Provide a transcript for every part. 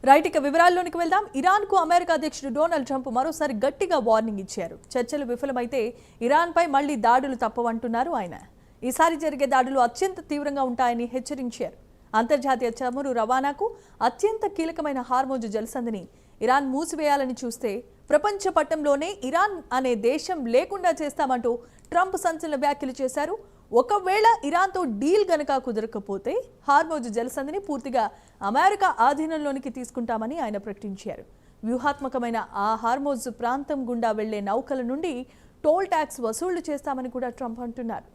Right, ఇక వివరాల్లోనికి వెళ్దాం. ఇరాన్కు America అధ్యక్షుడు డొనాల్డ్ ట్రంప్ మరోసారి గట్టిగా వార్నింగ్ ఇచ్చారు. చర్చలు విఫలమైతే ఇరాన్పై మళ్లీ దాడులు తప్పవంటున్నారు ఆయన. ఈసారి జరిగే దాడులు అత్యంత తీవ్రంగా ఉంటాయని హెచ్చరించారు. అంతర్జాతీయ చమురు రవాణాకు అత్యంత కీలకమైన హార్మోజ్ జలసంధిని ఇరాన్ మూసివేయాలని చూస్తే ప్రపంచ పట్టంలోనే ఇరాన్ అనే దేశం లేకుండా చేస్తామంటూ ట్రంప్ సంచలన వ్యాఖ్యలు చేశారు. ఒకవేళ ఇరాన్తో డీల్ గనక కుదరకపోతే హార్మోజ్ జలసంధిని పూర్తిగా అమెరికా ఆధీనంలోనికి తీసుకుంటామని ఆయన ప్రకటించారు. వ్యూహాత్మకమైన ఆ హార్మోజ్ ప్రాంతం గుండా వెళ్లే నౌకల నుండి టోల్ ట్యాక్స్ వసూళ్లు చేస్తామని కూడా ట్రంప్ అంటున్నారు.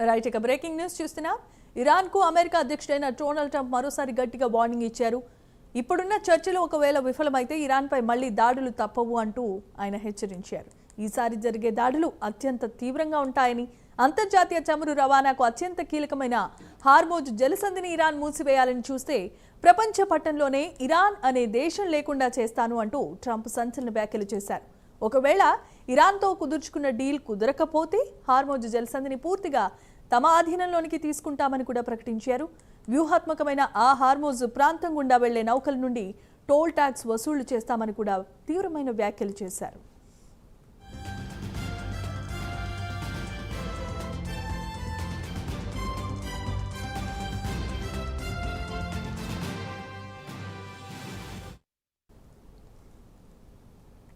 రైట్, ఇక బ్రేకింగ్ న్యూస్ చూస్తున్నా. ఇరాన్కు అమెరికా అధ్యక్షుడైన డొనాల్డ్ ట్రంప్ మరోసారి గట్టిగా వార్నింగ్ ఇచ్చారు. ఇప్పుడున్న చర్చలు ఒకవేళ విఫలమైతే ఇరాన్పై మళ్లీ దాడులు తప్పవు అంటూ ఆయన హెచ్చరించారు. ఈసారి జరిగే దాడులు అత్యంత తీవ్రంగా ఉంటాయని, అంతర్జాతీయ చమురు రవాణాకు అత్యంత కీలకమైన హార్మోజ్ జలసంధిని ఇరాన్ మూసివేయాలని చూస్తే ప్రపంచ పట్టంలోనే ఇరాన్ అనే దేశం లేకుండా చేస్తాను అంటూ ట్రంప్ సంచలన వ్యాఖ్యలు చేశారు. ఒకవేళ ఇరాన్తో కుదుర్చుకున్న డీల్ కుదరకపోతే హార్మోజ్ జలసంధిని పూర్తిగా తమ ఆధీనంలోనికి తీసుకుంటామని కూడా ప్రకటించారు. వ్యూహాత్మకమైన ఆ హార్మోజ్ ప్రాంతం గుండా వెళ్లే నౌకల నుండి టోల్ ట్యాక్స్ వసూళ్లు చేస్తామని కూడా తీవ్రమైన వ్యాఖ్యలు చేశారు.